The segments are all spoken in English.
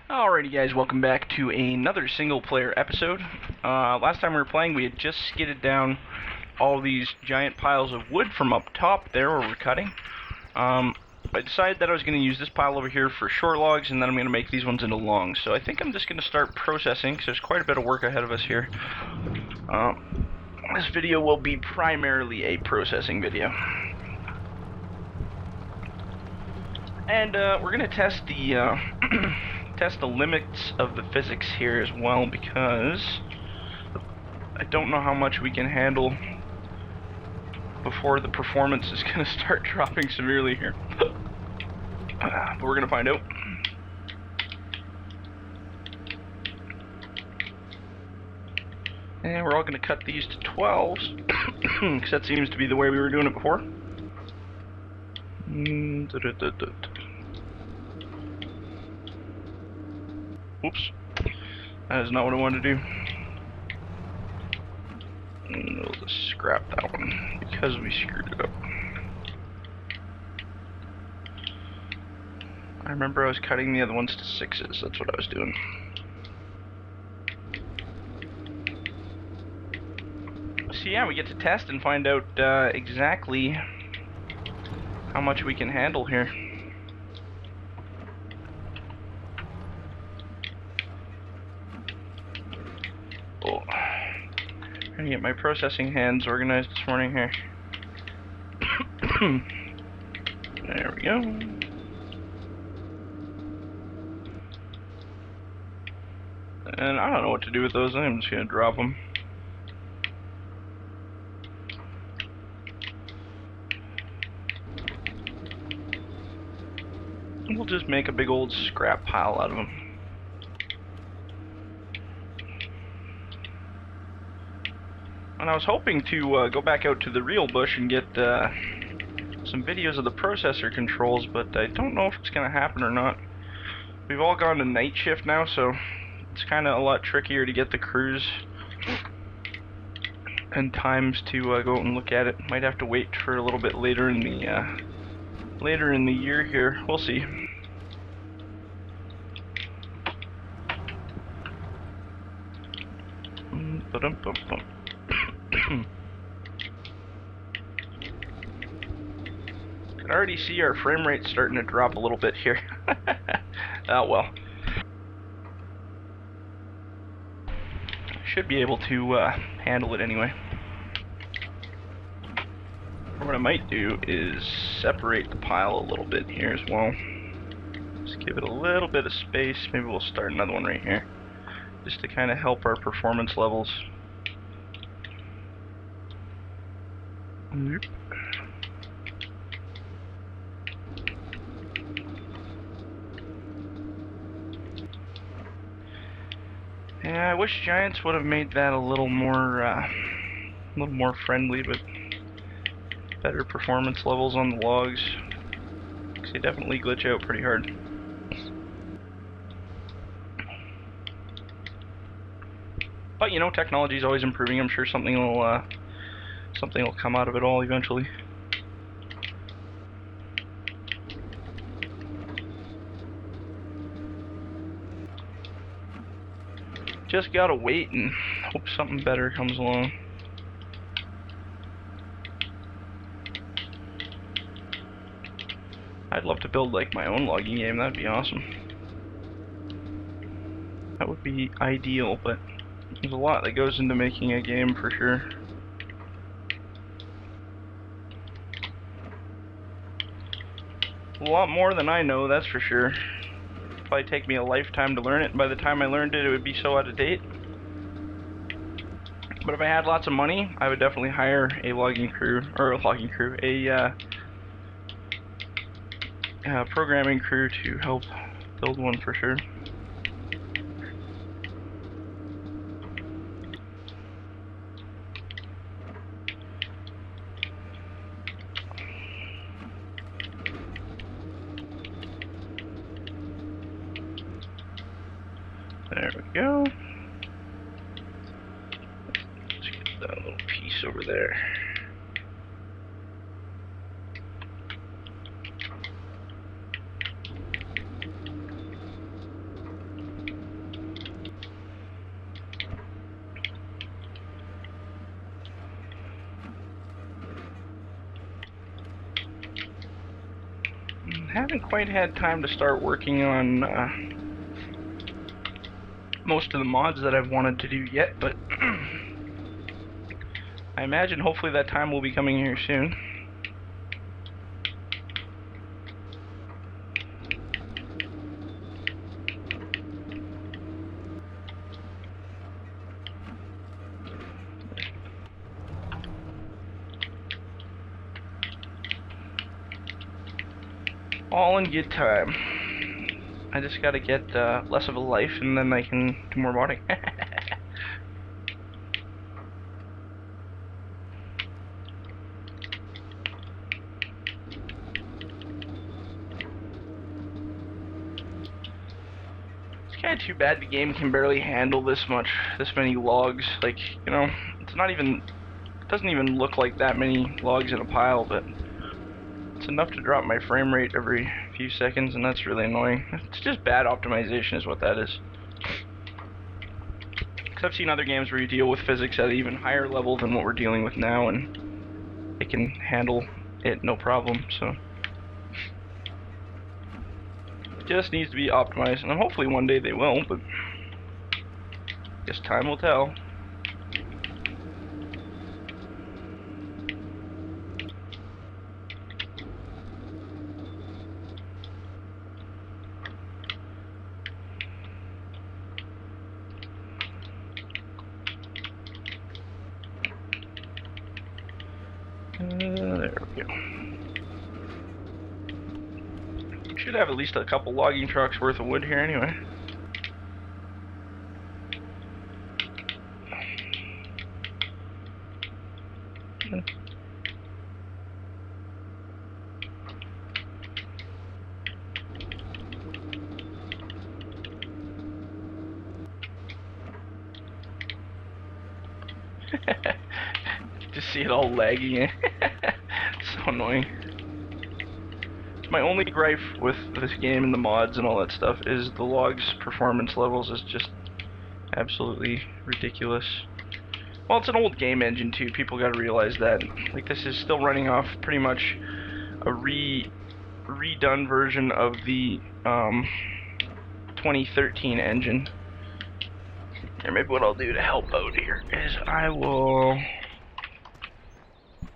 Alrighty guys, welcome back to another single player episode. Last time we were playing, we had just skidded down all these giant piles of wood from up top there where we're cutting. I decided that I was going to use this pile over here for short logs, and then I'm going to make these ones into longs. So I think I'm just going to start processing, because there's quite a bit of work ahead of us here. This video will be primarily a processing video. And we're going to test the test the limits of the physics here as well, because I don't know how much we can handle before the performance is going to start dropping severely here. But we're going to find out. And we're all going to cut these to 12s, because that seems to be the way we were doing it before. Oops. That is not what I wanted to do. And we'll just scrap that one, because we screwed it up. I remember I was cutting the other ones to 6s, that's what I was doing. So yeah, we get to test and find out exactly how much we can handle here. Oh, trying to get my processing hands organized this morning here. There we go. And I don't know what to do with those. I'm just gonna drop them. We'll just make a big old scrap pile out of them. And I was hoping to go back out to the real bush and get some videos of the processor controls, but I don't know if it's going to happen or not. We've all gone to night shift now, so it's kind of a lot trickier to get the crews and times to go out and look at it. Might have to wait for a little bit later in the year here. We'll see. Can already see our frame rate starting to drop a little bit here. Oh well. Should be able to handle it anyway. What I might do is separate the pile a little bit here as well. Just give it a little bit of space. Maybe we'll start another one right here, just to kind of help our performance levels. Yep. Yeah, I wish Giants would have made that a little more friendly, but better performance levels on the logs, because they definitely glitch out pretty hard. But you know, technology is always improving. I'm sure something will come out of it all eventually. Just gotta wait and hope something better comes along. I'd love to build like my own logging game. That'd be awesome. That would be ideal, but there's a lot that goes into making a game for sure. A lot more than I know, that's for sure. It'd probably take me a lifetime to learn it, and by the time I learned it, it would be so out of date. But if I had lots of money, I would definitely hire a logging crew, a programming crew to help build one for sure. There we go. Let's get that little piece over there. haven't quite had time to start working on most of the mods that I've wanted to do yet, but I imagine hopefully that time will be coming here soon. All in good time. I just gotta get less of a life and then I can do more modding. It's kinda too bad the game can barely handle this many logs. Like, you know, it's not even, it doesn't even look like that many logs in a pile, but it's enough to drop my frame rate every few seconds, and that's really annoying. It's just bad optimization is what that is. Because I've seen other games where you deal with physics at an even higher level than what we're dealing with now, and it can handle it no problem, so it just needs to be optimized, and hopefully one day they will, but I guess time will tell. There we go. Should have at least a couple logging trucks worth of wood here anyway. Just see it all lagging. It's so annoying. My only gripe with this game and the mods and all that stuff is the logs performance levels is just absolutely ridiculous. Well, it's an old game engine too, people gotta realize that. Like, this is still running off pretty much a redone version of the 2013 engine. Or maybe what I'll do to help out here is I will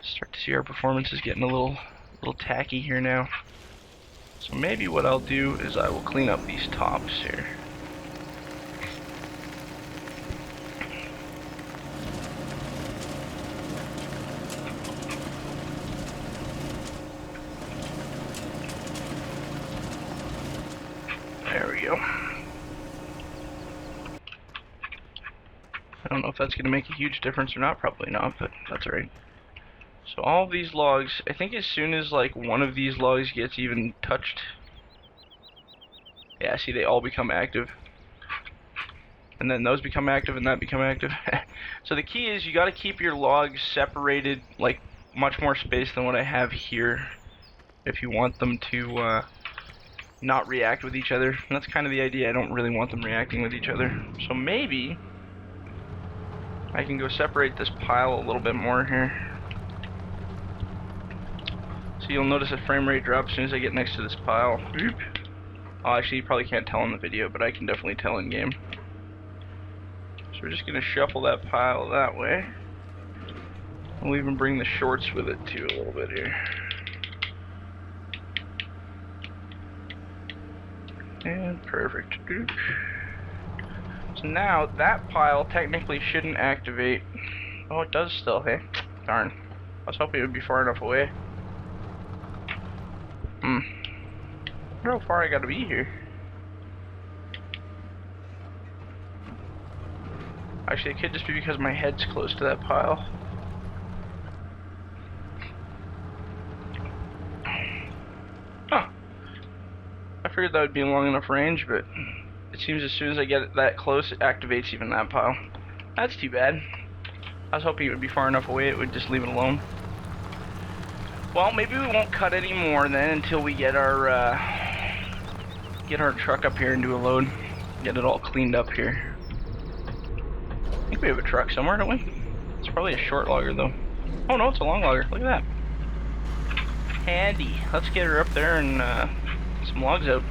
start to see our performance is getting a little tacky here now. So maybe what I'll do is I will clean up these tops here. There we go. I don't know if that's going to make a huge difference or not, probably not, but that's alright. So all of these logs, I think as soon as like one of these logs gets even touched, yeah, see, they all become active. And then those become active and that become active. So the key is you got to keep your logs separated, like much more space than what I have here, if you want them to not react with each other. And that's kind of the idea. I don't really want them reacting with each other. So maybe I can go separate this pile a little bit more here. So you'll notice a frame rate drop as soon as I get next to this pile. Oop. Oh, actually, you probably can't tell in the video, but I can definitely tell in game. So we're just going to shuffle that pile that way. We'll even bring the shorts with it too a little bit here. And perfect. Oop. So now that pile technically shouldn't activate. Oh, it does still, hey? Darn. I was hoping it would be far enough away. I wonder how far I gotta be here. Actually, it could just be because my head's close to that pile. Huh. I figured that would be a long enough range, but it seems as soon as I get it that close, it activates even that pile. That's too bad. I was hoping it would be far enough away, it would just leave it alone. Well, maybe we won't cut any more then until we get our truck up here and do a load. Get it all cleaned up here. I think we have a truck somewhere, don't we? It's probably a short logger though. Oh no, it's a long logger. Look at that. Handy. Let's get her up there and some logs out.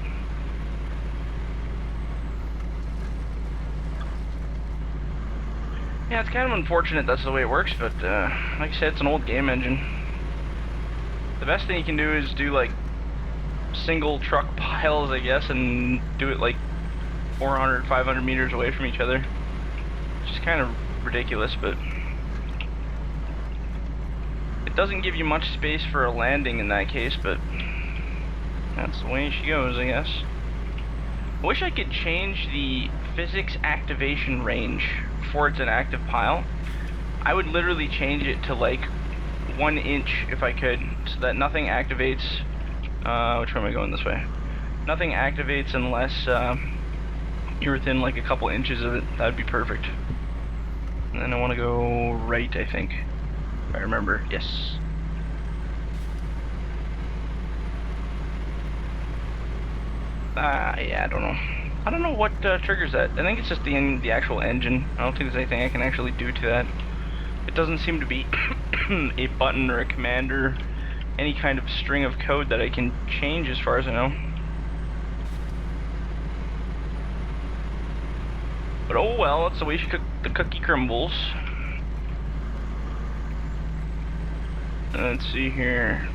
Yeah, it's kind of unfortunate that's the way it works, but like I said, it's an old game engine. The best thing you can do is do like single truck piles, I guess, and do it like 400, 500 meters away from each other. Which is kind of ridiculous, but it doesn't give you much space for a landing in that case, but that's the way she goes, I guess. I wish I could change the physics activation range before it's an active pile. I would literally change it to like 1 inch if I could, so that nothing activates. Which way am I going? This way. Nothing activates unless you're within like a couple inches of it. That'd be perfect. And then I want to go right, I think. If I remember. Yes. Yeah, I don't know. I don't know what triggers that. I think it's just the actual engine. I don't think there's anything I can actually do to that. It doesn't seem to be a button or a command or any kind of string of code that I can change as far as I know. But oh well, that's the way she cooked the cookie crumbles. Let's see here.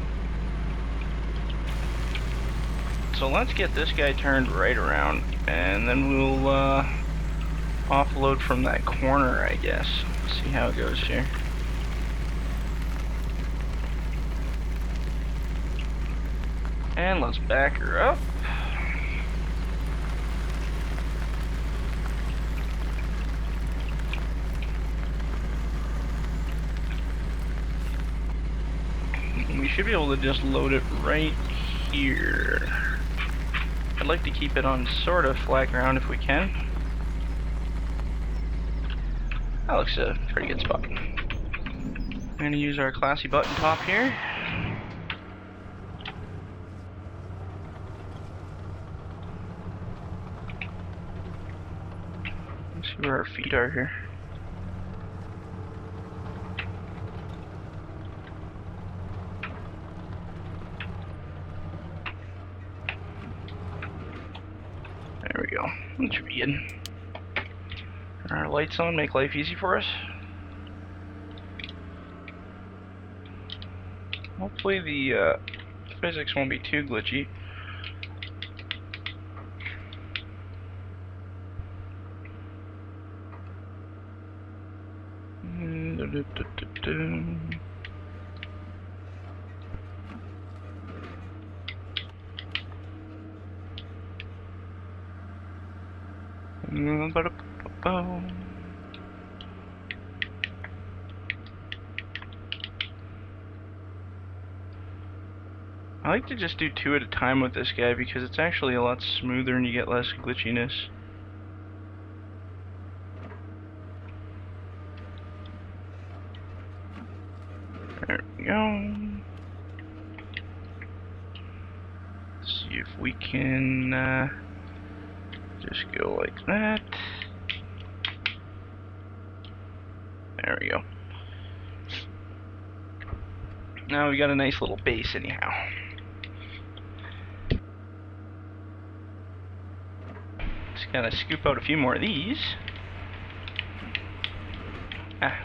So let's get this guy turned right around, and then we'll offload from that corner, I guess. See how it goes here. And let's back her up. We should be able to just load it right here. I'd like to keep it on sort of flat ground if we can. That looks a pretty good spot. I'm going to use our classy button top here. Let's see where our feet are here. There we go. That should be good. Turn our lights on, make life easy for us. Hopefully the physics won't be too glitchy. I like to just do 2 at a time with this guy because it's actually a lot smoother and you get less glitchiness. There we go. Let's see if we can just go like that. There we go. Now we got a nice little base anyhow. Just gotta scoop out a few more of these. I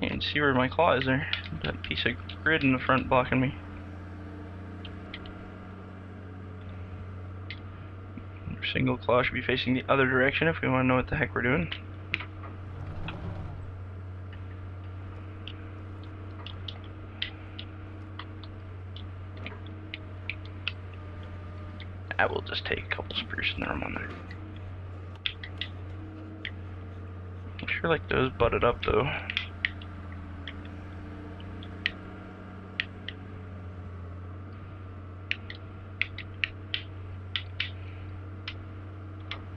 can see where my claw is there. That piece of grid in the front blocking me. Our single claw should be facing the other direction if we want to know what the heck we're doing. I will just take a couple spruce and throw them on there. I sure like those butted up though.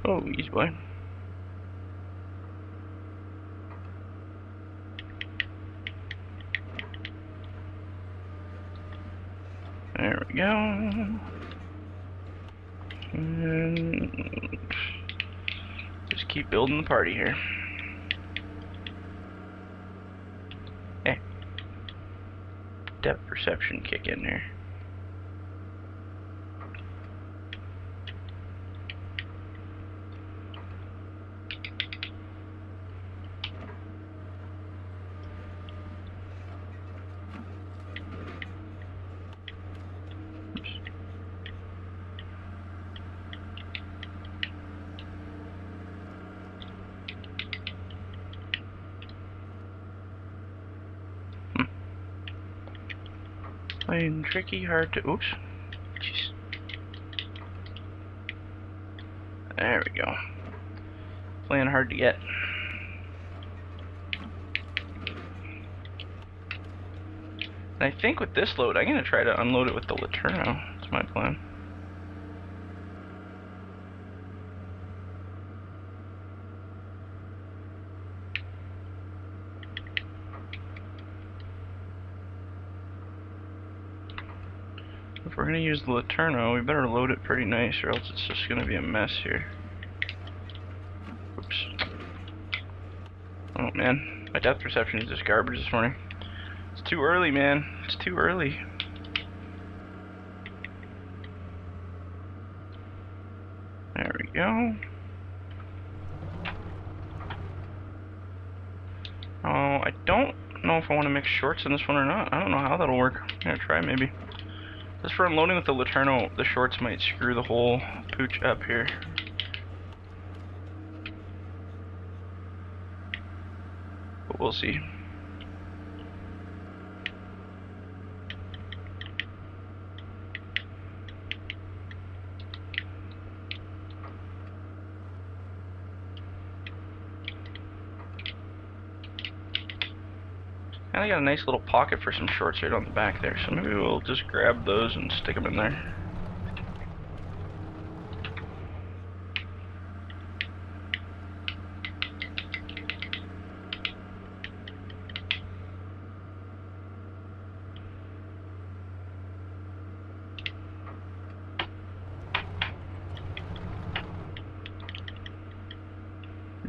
Oh, easy boy. There we go. And just keep building the party here. Depth perception kick in there. Playing tricky, hard to... Oops. Jeez. There we go. Playing hard to get. And I think with this load, I'm going to try to unload it with the Letourneau. That's my plan. If we're going to use the Letourneau, we better load it pretty nice, or else it's just going to be a mess here. Oops. Oh man, my depth perception is just garbage this morning. It's too early, man. It's too early. There we go. Oh, I don't know if I want to mix shorts in this one or not. I don't know how that'll work. I'm going to try maybe. Just for unloading with the Letourneau, the shorts might screw the whole pooch up here. But we'll see. And I got a nice little pocket for some shorts right on the back there, so maybe we'll just grab those and stick them in there.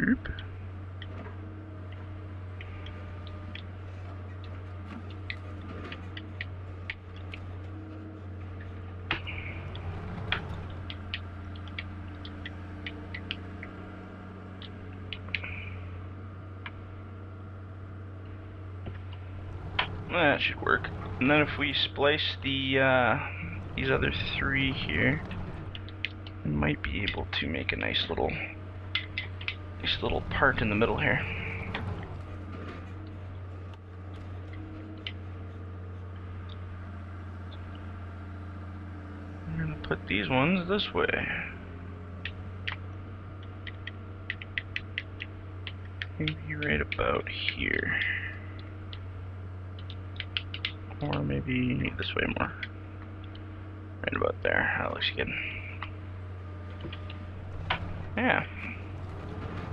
Oop. That should work. And then if we splice the these other three here, we might be able to make a nice little part in the middle here. I'm gonna put these ones this way. Maybe right about here. Or maybe this way more. Right about there. That looks good. Yeah.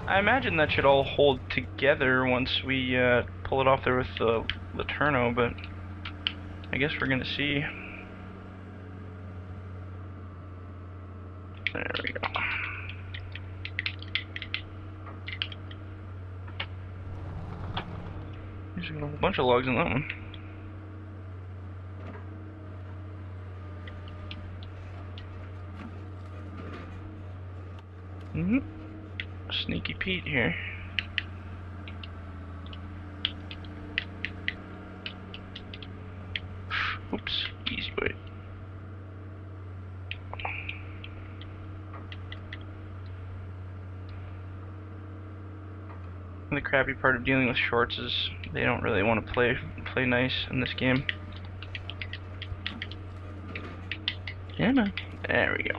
I imagine that should all hold together once we pull it off there with the Letourneau, but I guess we're gonna see. There we go. There's got a whole bunch of logs in that one. Sneaky Pete here. Oops, easy way. And the crappy part of dealing with shorts is they don't really want to play nice in this game. Yeah, man. There we go.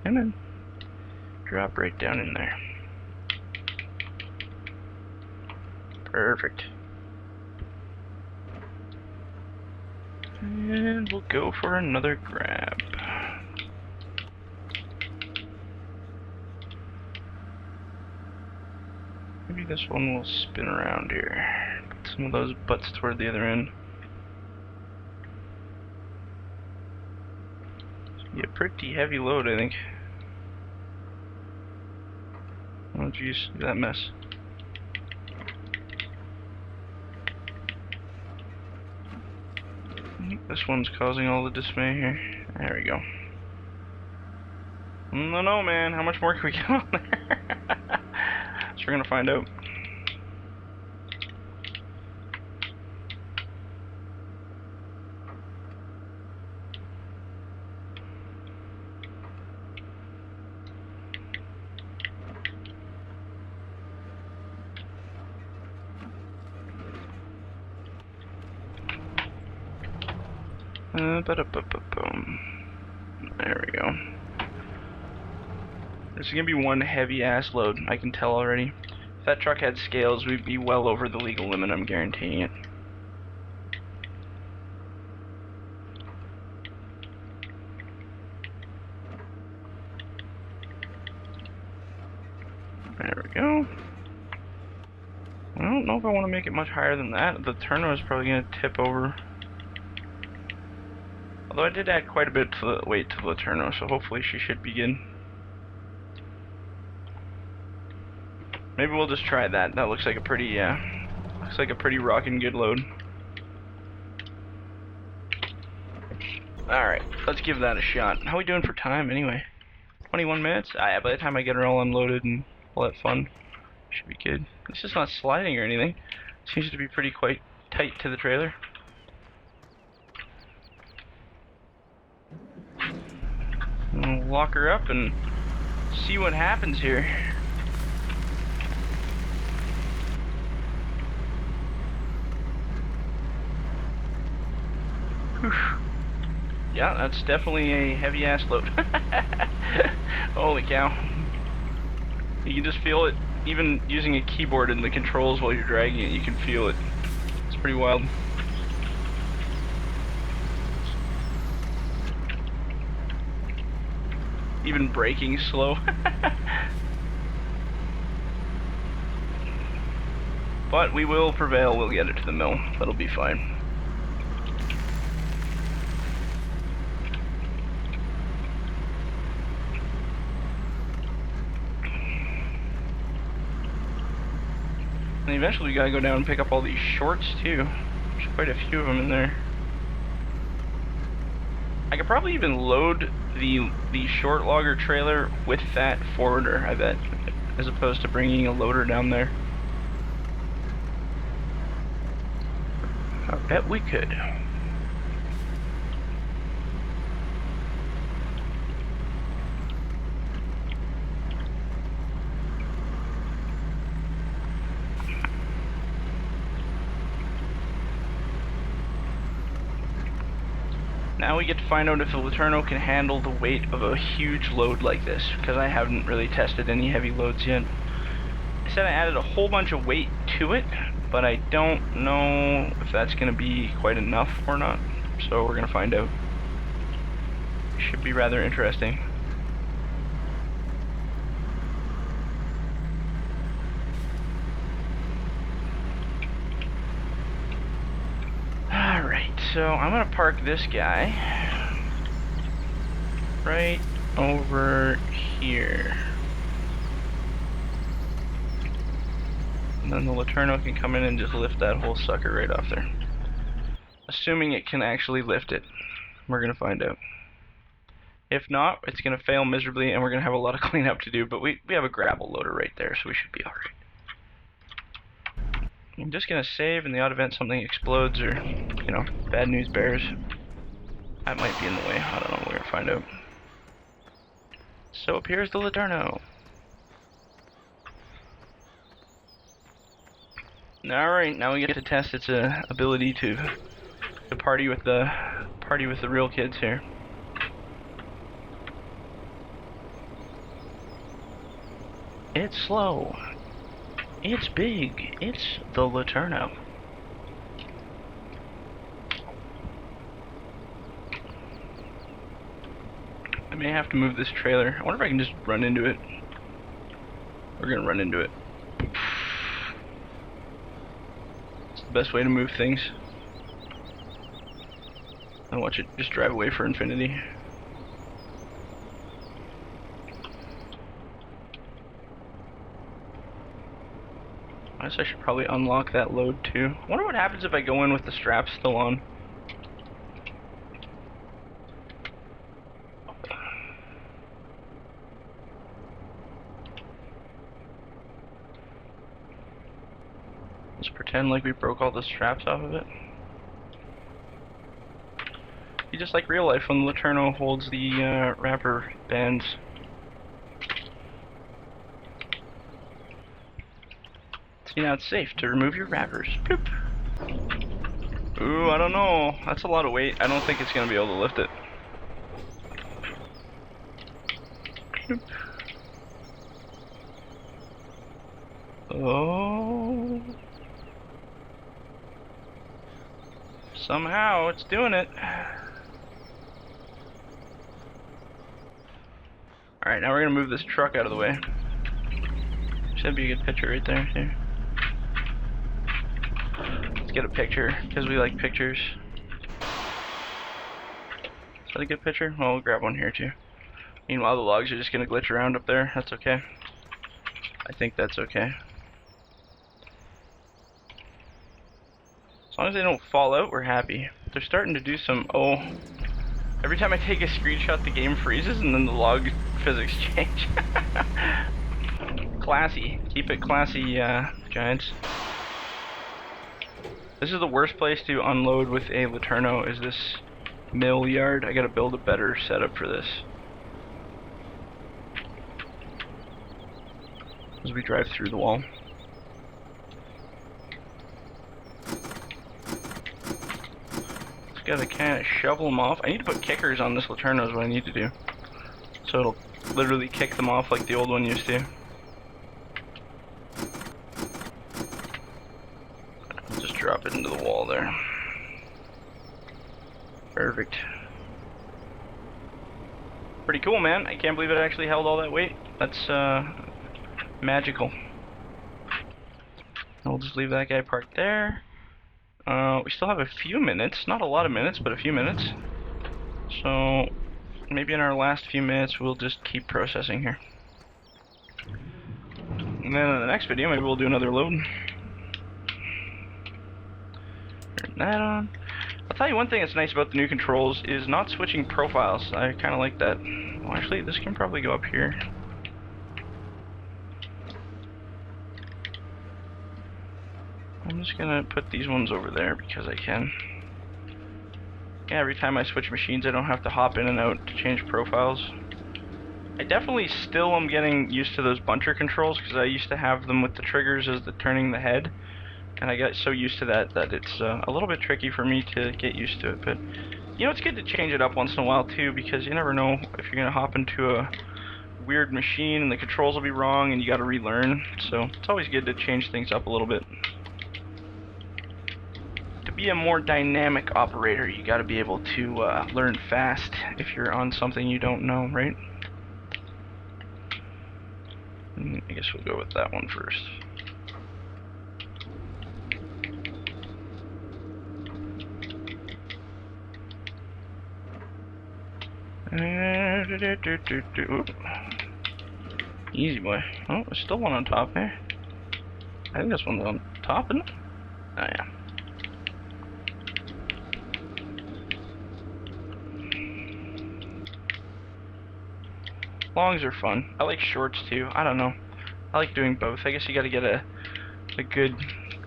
And then drop right down in there. Perfect. And we'll go for another grab. Maybe this one will spin around here. Put some of those butts toward the other end. It's gonna be a pretty heavy load, I think. Oh geez, look at that mess. I think this one's causing all the dismay here. There we go. No, man. How much more can we get on there? So we're gonna find out. Ba-da-ba-ba-boom. There we go. This is gonna be one heavy ass load, I can tell already. If that truck had scales, we'd be well over the legal limit, I'm guaranteeing it. There we go. I don't know if I want to make it much higher than that. The Letourneau is probably going to tip over. Although I did add quite a bit to the weight to the Letourneau, so hopefully she should be good. Maybe we'll just try that. That looks like a pretty, rockin' good load. Alright, let's give that a shot. How are we doing for time anyway? 21 minutes? Ah, yeah, by the time I get her all unloaded and all that fun, should be good. It's just not sliding or anything. Seems to be quite tight to the trailer. We'll lock her up and see what happens here. Whew. Yeah, that's definitely a heavy ass load. Holy cow. You can just feel it, even using a keyboard in the controls while you're dragging it, you can feel it. It's pretty wild. Even braking slow. But we will prevail, we'll get it to the mill. That'll be fine. And eventually we gotta go down and pick up all these shorts too. There's quite a few of them in there. I could probably even load the short logger trailer with that forwarder, I bet, as opposed to bringing a loader down there. I bet we could. Now we get to find out if the Letourneau can handle the weight of a huge load like this, because I haven't really tested any heavy loads yet. I said I added a whole bunch of weight to it, but I don't know if that's going to be quite enough or not, so we're going to find out. Should be rather interesting. So I'm gonna park this guy right over here, and then the Letourneau can come in and just lift that whole sucker right off there. Assuming it can actually lift it. We're gonna find out. If not, it's gonna fail miserably and we're gonna have a lot of cleanup to do, but we have a gravel loader right there, so we should be alright. I'm just gonna save in the odd event something explodes or, you know, bad news bears. That might be in the way. I don't know. We're gonna find out. So appears the Letourneau. Alright, now we get to test its ability to party with the real kids here. It's slow. It's big. It's the Letourneau. I may have to move this trailer. I wonder if I can just run into it. We're gonna run into it. It's the best way to move things. And watch it just drive away for infinity. I guess I should probably unlock that load too. I wonder what happens if I go in with the straps still on. Let's pretend like we broke all the straps off of it. Be just like real life when the Letourneau holds the wrapper bands. See, now it's safe to remove your wrappers. Boop. Ooh, I don't know. That's a lot of weight. I don't think it's gonna be able to lift it. Oh. Somehow it's doing it. Alright, now we're gonna move this truck out of the way. Should be a good picture right there, too. Let's get a picture, because we like pictures. Is that a good picture? Well, we'll grab one here, too. Meanwhile, the logs are just gonna glitch around up there. That's okay. I think that's okay. As long as they don't fall out, we're happy. They're starting to do some... Oh. Every time I take a screenshot, the game freezes, and then the log physics change. Classy. Keep it classy, Giants. This is the worst place to unload with a Letourneau, is this mill yard. I gotta build a better setup for this. As we drive through the wall. Just gotta kind of shovel them off. I need to put kickers on this Letourneau is what I need to do. So it'll literally kick them off like the old one used to. Just drop it into the wall there. Perfect. Pretty cool, man. I can't believe it actually held all that weight. That's magical. We'll just leave that guy parked there. We still have a few minutes. Not a lot of minutes, but a few minutes. So maybe in our last few minutes we'll just keep processing here. And then in the next video maybe we'll do another load. Turn that on. I'll tell you one thing that's nice about the new controls is not switching profiles. I kind of like that. Well, actually, this can probably go up here. I'm just gonna put these ones over there because I can. Yeah, every time I switch machines I don't have to hop in and out to change profiles. I definitely still am getting used to those buncher controls because I used to have them with the triggers as the turning the head. And I got so used to that it's a little bit tricky for me to get used to it. But, you know, it's good to change it up once in a while too, because you never know if you're going to hop into a weird machine and the controls will be wrong and you got to relearn. So it's always good to change things up a little bit. To be a more dynamic operator, you got to be able to learn fast if you're on something you don't know, right? I guess we'll go with that one first. Easy boy. Oh, there's still one on top there. I think this one's on top, isn't it? Oh yeah. Longs are fun. I like shorts too. I don't know. I like doing both. I guess you gotta get a good,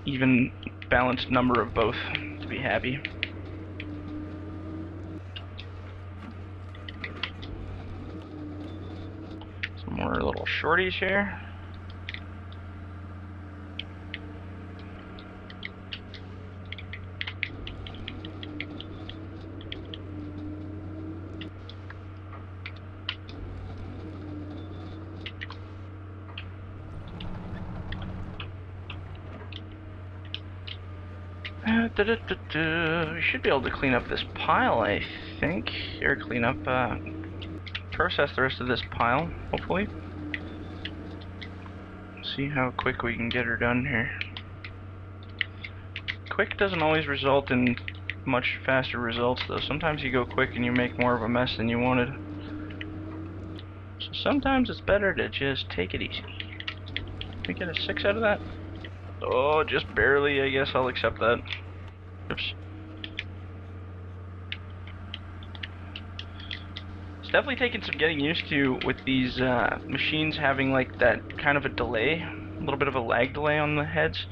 even, balanced number of both to be happy. More little shorties here. We should be able to clean up this pile, I think, or clean up, process the rest of this pile, hopefully. See how quick we can get her done here. Quick doesn't always result in much faster results though. Sometimes you go quick and you make more of a mess than you wanted. So sometimes it's better to just take it easy. Can we get a 6 out of that? Oh, just barely. I guess I'll accept that. Oops. It's definitely taken some getting used to with these machines having like that kind of a delay, a little bit of a lag delay on the heads.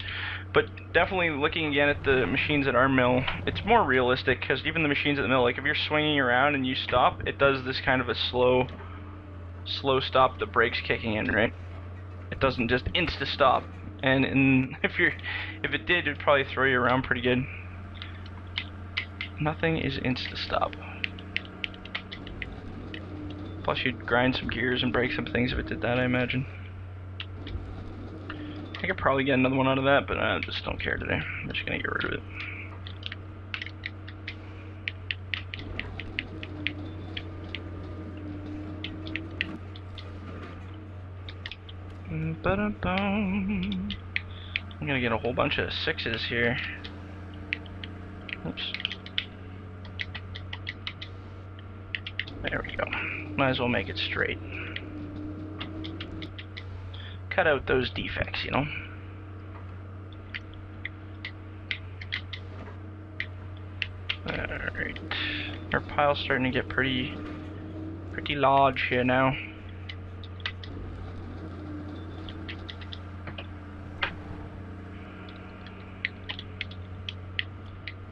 But definitely looking again at the machines at our mill, it's more realistic because even the machines at the mill, like if you're swinging around and you stop, it does this kind of a slow stop, the brakes kicking in, right? It doesn't just insta stop. And if it did, it'd probably throw you around pretty good. Nothing is insta-stop. Plus you'd grind some gears and break some things if it did that, I imagine. I could probably get another one out of that, but I just don't care today. I'm just gonna get rid of it. Ba-dum-bum. I'm gonna get a whole bunch of 6s here. Oops. There we go. Might as well make it straight. Cut out those defects, you know? Alright. Our pile's starting to get pretty large here now.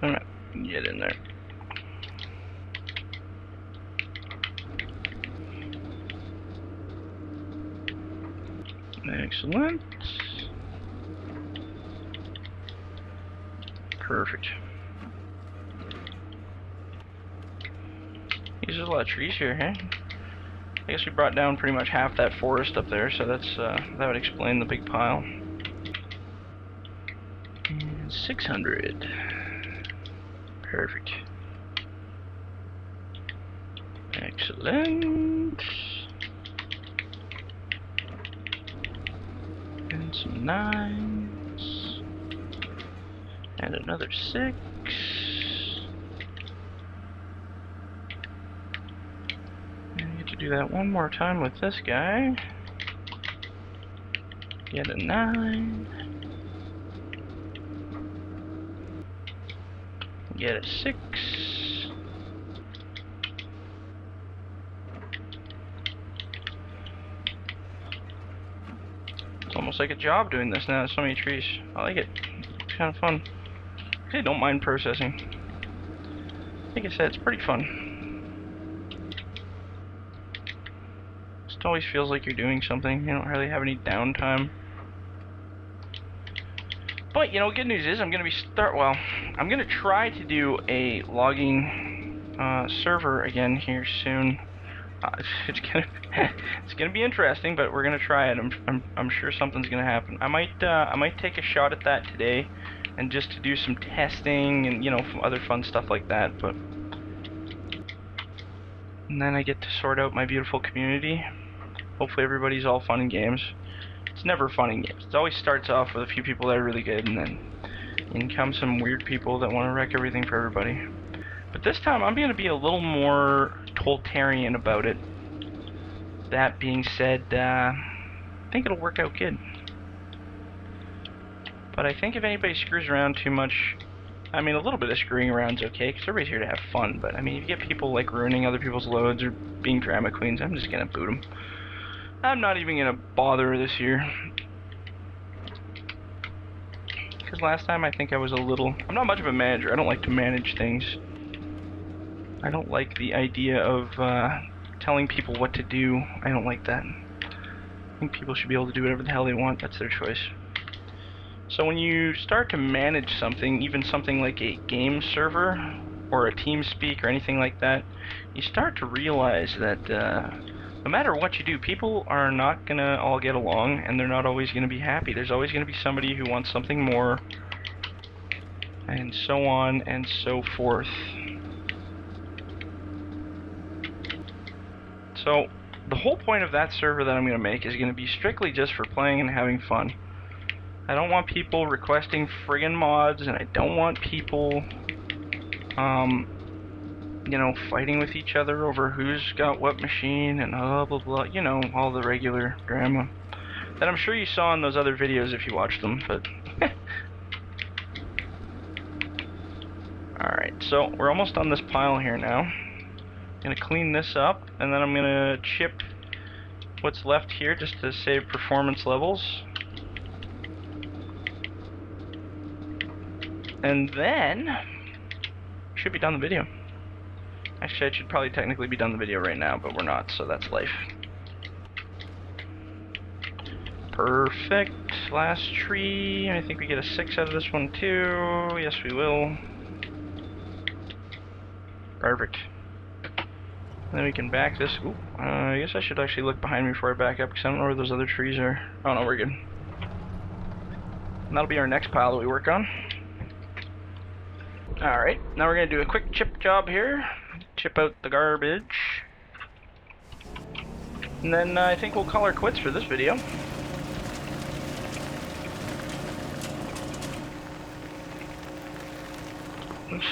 Alright, get in there. Excellent. Perfect. There's a lot of trees here, huh? I guess we brought down pretty much half that forest up there, so that's that would explain the big pile. And 600. Perfect. Excellent. And some 9s. And another 6. And I get to do that one more time with this guy. Get a 9. Get a 6. It's almost like a job doing this now. There's so many trees. I like it. It's kind of fun. I don't mind processing. Like I said, it's pretty fun. Just always feels like you're doing something. You don't really have any downtime. But, you know, good news is I'm going to try to do a logging server again here soon. It's gonna be interesting, but we're gonna try it. I'm sure something's gonna happen. I might take a shot at that today, and just to do some testing and, you know, other fun stuff like that. But and then I get to sort out my beautiful community. Hopefully everybody's all fun and games. It's never fun and games. It always starts off with a few people that are really good, and then in come some weird people that want to wreck everything for everybody. But this time I'm going to be a little more totalitarian about it. That being said, I think it'll work out good. But I think if anybody screws around too much, I mean, a little bit of screwing around is okay, because everybody's here to have fun. But I mean, if you get people like ruining other people's loads or being drama queens, I'm just going to boot them. I'm not even going to bother this year. Because last time I think I was I'm not much of a manager. I don't like to manage things. I don't like the idea of telling people what to do. I don't like that. I think people should be able to do whatever the hell they want. That's their choice. So when you start to manage something, even something like a game server or a TeamSpeak or anything like that, you start to realize that no matter what you do, people are not going to all get along, and they're not always going to be happy. There's always going to be somebody who wants something more, and so on and so forth. So the whole point of that server that I'm going to make is going to be strictly just for playing and having fun. I don't want people requesting friggin' mods, and I don't want people, you know, fighting with each other over who's got what machine and blah blah blah. You know, all the regular drama that I'm sure you saw in those other videos if you watched them. But all right, so we're almost on this pile here now. I'm gonna clean this up, and then I'm gonna chip what's left here just to save performance levels. And then should be done the video. Actually, I should probably technically be done the video right now, but we're not, so that's life. Perfect. Last tree. I think we get a 6 out of this one too. Yes, we will. Perfect. Then we can back this. Ooh, I guess I should actually look behind me before I back up, because I don't know where those other trees are. Oh no, we're good. And that'll be our next pile that we work on. Alright, now we're going to do a quick chip job here. Chip out the garbage. And then I think we'll call our quits for this video. Oops.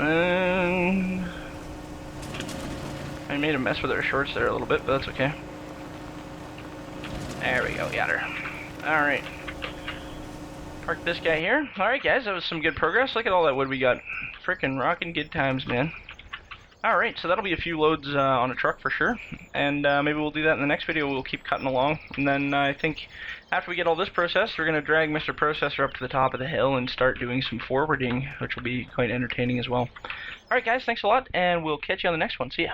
I made a mess with our shorts there a little bit, but that's okay. There we go, got her. Alright. Park this guy here. Alright guys, that was some good progress. Look at all that wood we got. Frickin' rockin' good times, man. Alright, so that'll be a few loads on a truck for sure. And maybe we'll do that in the next video. We'll keep cutting along. And then I think after we get all this processed, we're going to drag Mr. Processor up to the top of the hill and start doing some forwarding, which will be quite entertaining as well. Alright guys, thanks a lot, and we'll catch you on the next one. See ya.